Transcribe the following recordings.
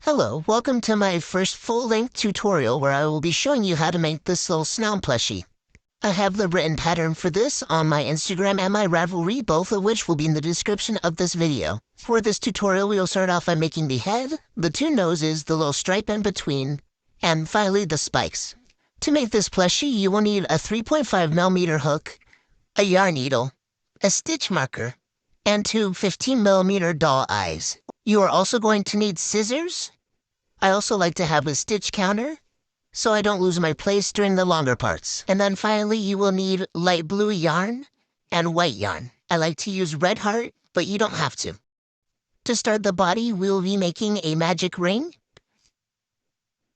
Hello, welcome to my first full-length tutorial where I will be showing you how to make this little Snom plushie. I have the written pattern for this on my Instagram and my Ravelry, both of which will be in the description of this video. For this tutorial, we will start off by making the head, the two noses, the little stripe in between, and finally the spikes. To make this plushie, you will need a 3.5mm hook, a yarn needle, a stitch marker, and two 15mm doll eyes. You are also going to need scissors. I also like to have a stitch counter, so I don't lose my place during the longer parts. And then finally, you will need light blue yarn and white yarn. I like to use red heart, but you don't have to. To start the body, we'll be making a magic ring.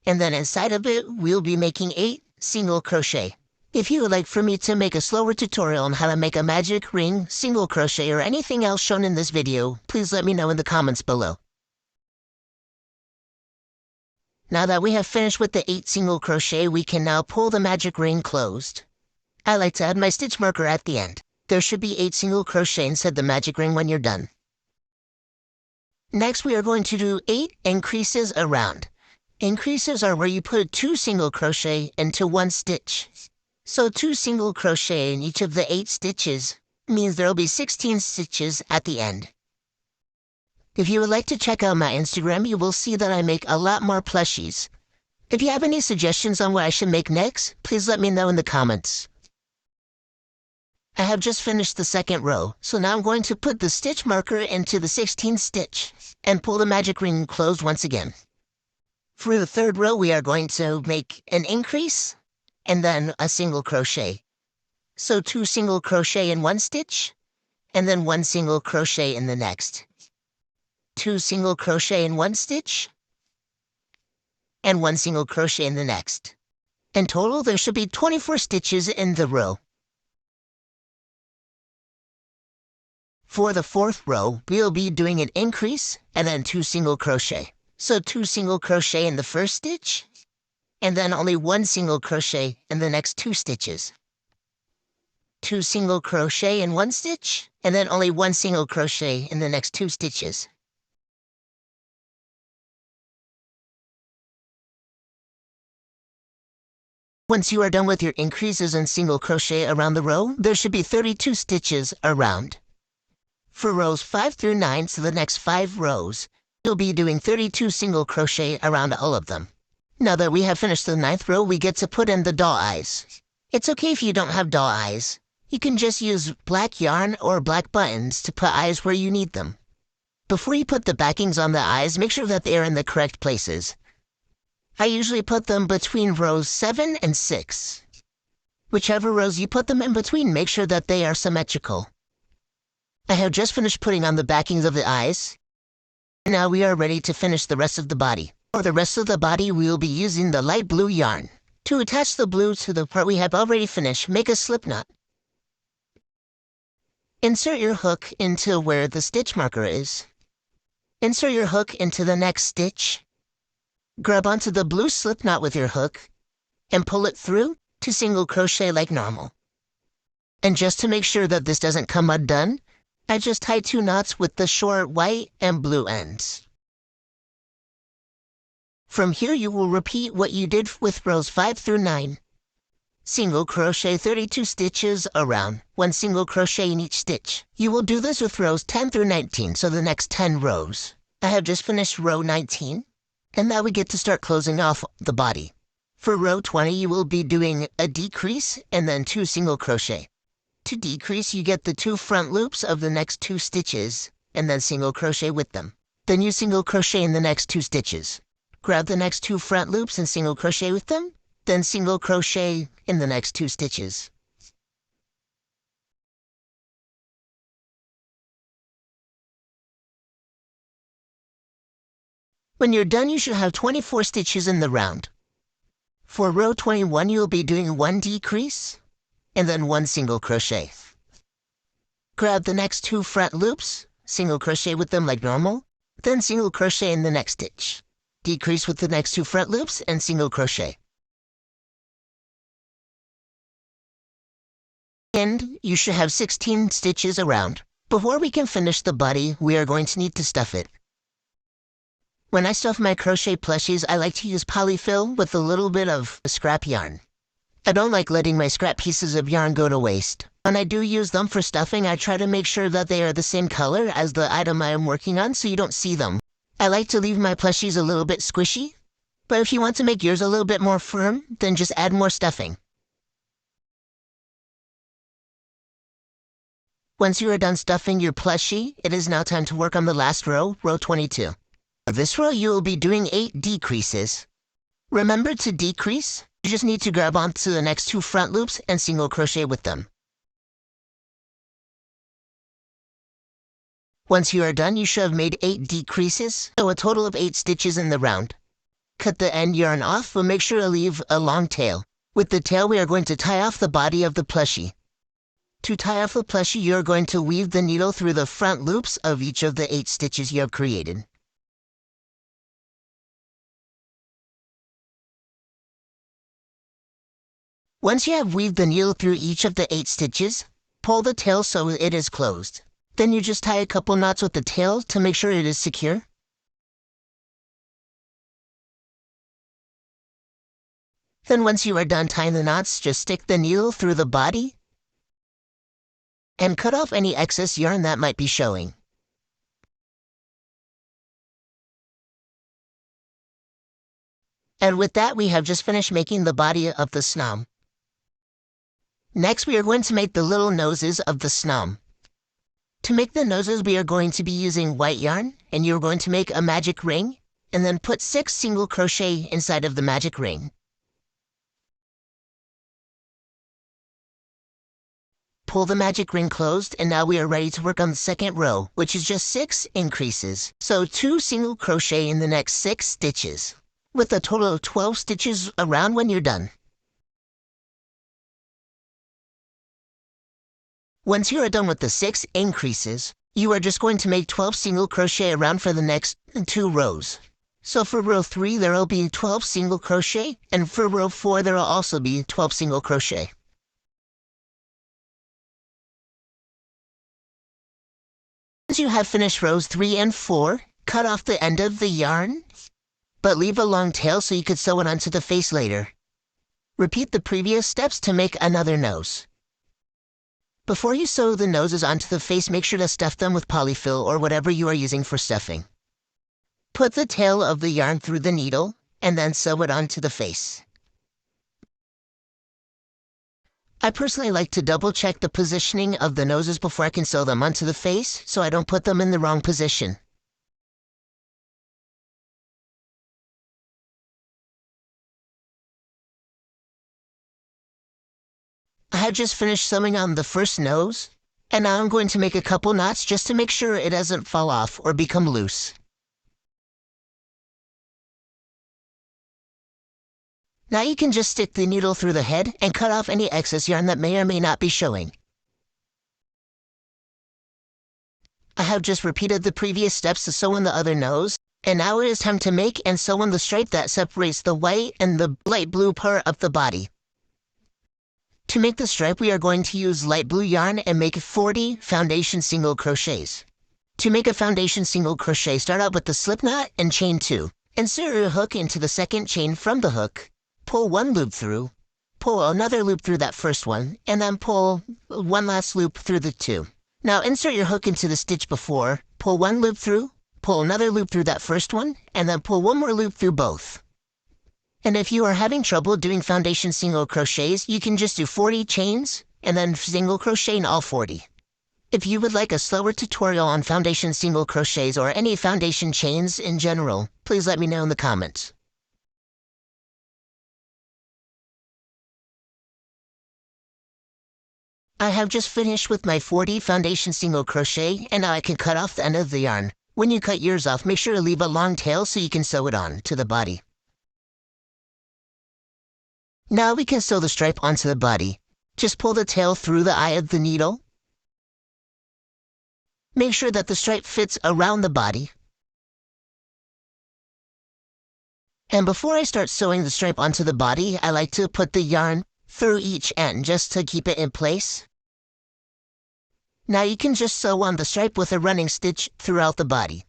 And then inside of it, we'll be making 8 single crochet. If you would like for me to make a slower tutorial on how to make a magic ring, single crochet, or anything else shown in this video, please let me know in the comments below. Now that we have finished with the 8 single crochet, we can now pull the magic ring closed. I like to add my stitch marker at the end. There should be 8 single crochet inside the magic ring when you're done. Next, we are going to do 8 increases around. Increases are where you put 2 single crochet into 1 stitch. So 2 single crochet in each of the 8 stitches means there will be 16 stitches at the end. If you would like to check out my Instagram, you will see that I make a lot more plushies. If you have any suggestions on what I should make next, please let me know in the comments. I have just finished the second row, so now I'm going to put the stitch marker into the 16th stitch and pull the magic ring closed once again. For the third row, we are going to make an increase and then a single crochet. So 2 single crochet in 1 stitch and then 1 single crochet in the next. 2 single crochet in 1 stitch, and 1 single crochet in the next. In total, there should be 24 stitches in the row. For the 4th row, we'll be doing an increase and then 2 single crochet. So 2 single crochet in the first stitch, and then only 1 single crochet in the next 2 stitches. 2 single crochet in 1 stitch, and then only 1 single crochet in the next 2 stitches. Once you are done with your increases and single crochet around the row, there should be 32 stitches around. For rows 5 through 9, so the next 5 rows, you'll be doing 32 single crochet around all of them. Now that we have finished the 9th row, we get to put in the doll eyes. It's okay if you don't have doll eyes. You can just use black yarn or black buttons to put eyes where you need them. Before you put the backings on the eyes, make sure that they are in the correct places. I usually put them between rows 7 and 6. Whichever rows you put them in between, make sure that they are symmetrical. I have just finished putting on the backings of the eyes. Now we are ready to finish the rest of the body. For the rest of the body, we will be using the light blue yarn. To attach the blue to the part we have already finished, make a slip knot. Insert your hook into where the stitch marker is. Insert your hook into the next stitch. Grab onto the blue slip knot with your hook and pull it through to single crochet like normal. And just to make sure that this doesn't come undone, I just tie 2 knots with the short white and blue ends. From here, you will repeat what you did with rows 5 through 9. Single crochet 32 stitches around, 1 single crochet in each stitch. You will do this with rows 10 through 19, so the next 10 rows. I have just finished row 19. And now we get to start closing off the body. For row 20, you will be doing a decrease and then 2 single crochet. To decrease, you get the 2 front loops of the next 2 stitches and then single crochet with them. Then you single crochet in the next 2 stitches. Grab the next 2 front loops and single crochet with them, then single crochet in the next 2 stitches. When you're done, you should have 24 stitches in the round. For row 21, you'll be doing 1 decrease and then 1 single crochet. Grab the next 2 front loops, single crochet with them like normal, then single crochet in the next stitch. Decrease with the next 2 front loops and single crochet. And you should have 16 stitches around. Before we can finish the body, we are going to need to stuff it. When I stuff my crochet plushies, I like to use polyfill with a little bit of scrap yarn. I don't like letting my scrap pieces of yarn go to waste. When I do use them for stuffing, I try to make sure that they are the same color as the item I am working on so you don't see them. I like to leave my plushies a little bit squishy, but if you want to make yours a little bit more firm, then just add more stuffing. Once you are done stuffing your plushie, it is now time to work on the last row, row 22. For this row, you will be doing 8 decreases. Remember to decrease, you just need to grab onto the next 2 front loops and single crochet with them. Once you are done, you should have made 8 decreases, so a total of 8 stitches in the round. Cut the end yarn off, but make sure to leave a long tail. With the tail, we are going to tie off the body of the plushie. To tie off the plushie, you are going to weave the needle through the front loops of each of the 8 stitches you have created. Once you have weaved the needle through each of the 8 stitches, pull the tail so it is closed. Then you just tie a couple knots with the tail to make sure it is secure. Then once you are done tying the knots, just stick the needle through the body and cut off any excess yarn that might be showing. And with that, we have just finished making the body of the snom. Next, we are going to make the little noses of the snom. To make the noses, we are going to be using white yarn, and you're going to make a magic ring, and then put 6 single crochet inside of the magic ring. Pull the magic ring closed, and now we are ready to work on the second row, which is just 6 increases. So 2 single crochet in the next 6 stitches, with a total of 12 stitches around when you're done. Once you are done with the 6 increases, you are just going to make 12 single crochet around for the next 2 rows. So for row 3, there will be 12 single crochet, and for row 4, there will also be 12 single crochet. Once you have finished rows 3 and 4, cut off the end of the yarn, but leave a long tail so you could sew it onto the face later. Repeat the previous steps to make another nose. Before you sew the noses onto the face, make sure to stuff them with polyfill or whatever you are using for stuffing. Put the tail of the yarn through the needle, and then sew it onto the face. I personally like to double check the positioning of the noses before I can sew them onto the face, so I don't put them in the wrong position. I have just finished sewing on the first nose, and now I'm going to make a couple knots just to make sure it doesn't fall off or become loose. Now you can just stick the needle through the head and cut off any excess yarn that may or may not be showing. I have just repeated the previous steps to sew in the other nose, and now it is time to make and sew in the stripe that separates the white and the light blue part of the body. To make the stripe, we are going to use light blue yarn and make 40 foundation single crochets. To make a foundation single crochet, start out with the slip knot and chain 2. Insert your hook into the second chain from the hook. Pull 1 loop through, pull another loop through that first one, and then pull 1 last loop through the 2. Now insert your hook into the stitch before, pull 1 loop through, pull another loop through that first one, and then pull 1 more loop through both. And if you are having trouble doing foundation single crochets, you can just do 40 chains and then single crochet in all 40. If you would like a slower tutorial on foundation single crochets or any foundation chains in general, please let me know in the comments. I have just finished with my 40 foundation single crochet, and now I can cut off the end of the yarn. When you cut yours off, make sure to leave a long tail so you can sew it on to the body. Now we can sew the stripe onto the body. Just pull the tail through the eye of the needle. Make sure that the stripe fits around the body. And before I start sewing the stripe onto the body, I like to put the yarn through each end just to keep it in place. Now you can just sew on the stripe with a running stitch throughout the body.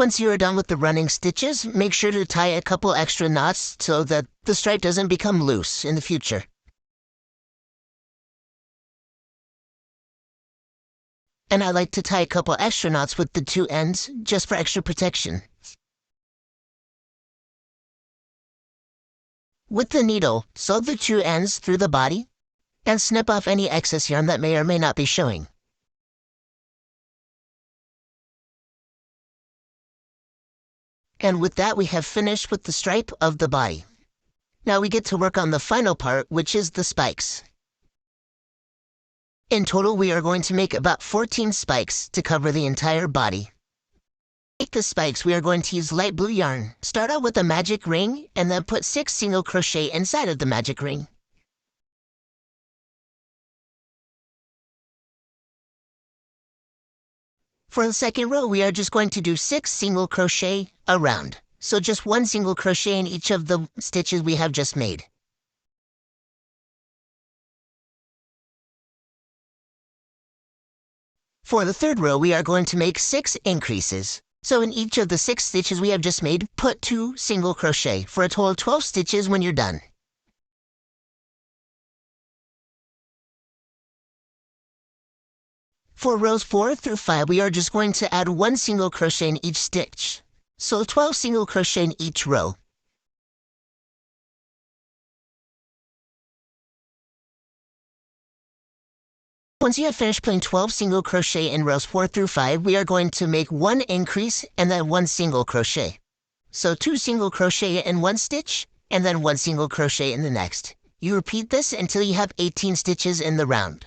Once you are done with the running stitches, make sure to tie a couple extra knots so that the stripe doesn't become loose in the future. And I like to tie a couple extra knots with the two ends just for extra protection. With the needle, sew the two ends through the body and snip off any excess yarn that may or may not be showing. And with that, we have finished with the stripe of the body. Now we get to work on the final part, which is the spikes. In total, we are going to make about 14 spikes to cover the entire body. To make the spikes, we are going to use light blue yarn. Start out with a magic ring, and then put 6 single crochet inside of the magic ring. For the second row, we are just going to do 6 single crochet around. So just 1 single crochet in each of the stitches we have just made. For the third row, we are going to make 6 increases. So in each of the 6 stitches we have just made, put 2 single crochet for a total of 12 stitches when you're done. For rows 4 through 5, we are just going to add 1 single crochet in each stitch. So 12 single crochet in each row. Once you have finished putting 12 single crochet in rows 4 through 5, we are going to make 1 increase and then 1 single crochet. So 2 single crochet in one stitch and then 1 single crochet in the next. You repeat this until you have 18 stitches in the round.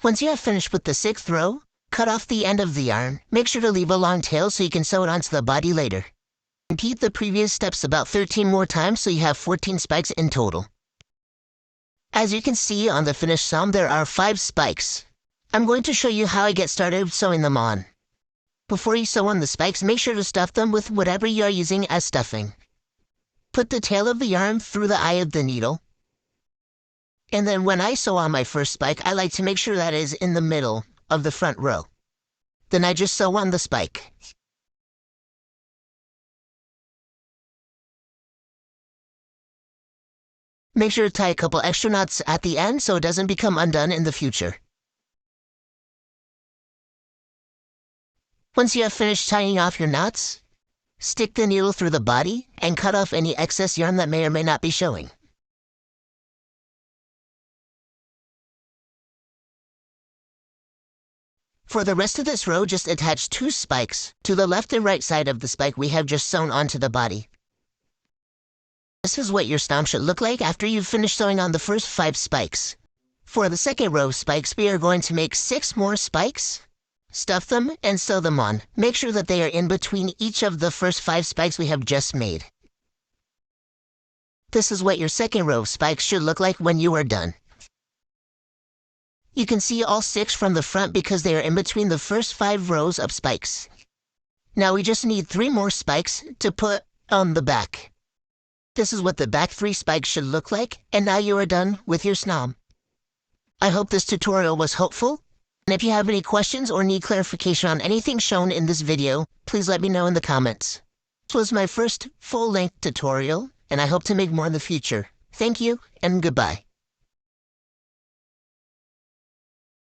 Once you have finished with the 6th row, cut off the end of the yarn. Make sure to leave a long tail so you can sew it onto the body later. Repeat the previous steps about 13 more times so you have 14 spikes in total. As you can see on the finished snom, there are 5 spikes. I'm going to show you how I get started sewing them on. Before you sew on the spikes, make sure to stuff them with whatever you are using as stuffing. Put the tail of the yarn through the eye of the needle. And then when I sew on my first spike, I like to make sure that it is in the middle of the front row. Then I just sew on the spike. Make sure to tie a couple extra knots at the end so it doesn't become undone in the future. Once you have finished tying off your knots, stick the needle through the body and cut off any excess yarn that may or may not be showing. For the rest of this row, just attach 2 spikes to the left and right side of the spike we have just sewn onto the body. This is what your snom should look like after you've finished sewing on the first 5 spikes. For the second row of spikes, we are going to make 6 more spikes, stuff them, and sew them on. Make sure that they are in between each of the first 5 spikes we have just made. This is what your second row of spikes should look like when you are done. You can see all 6 from the front because they are in between the first 5 rows of spikes. Now we just need 3 more spikes to put on the back. This is what the back 3 spikes should look like, and now you are done with your snom. I hope this tutorial was helpful, and if you have any questions or need clarification on anything shown in this video, please let me know in the comments. This was my first full-length tutorial, and I hope to make more in the future. Thank you, and goodbye.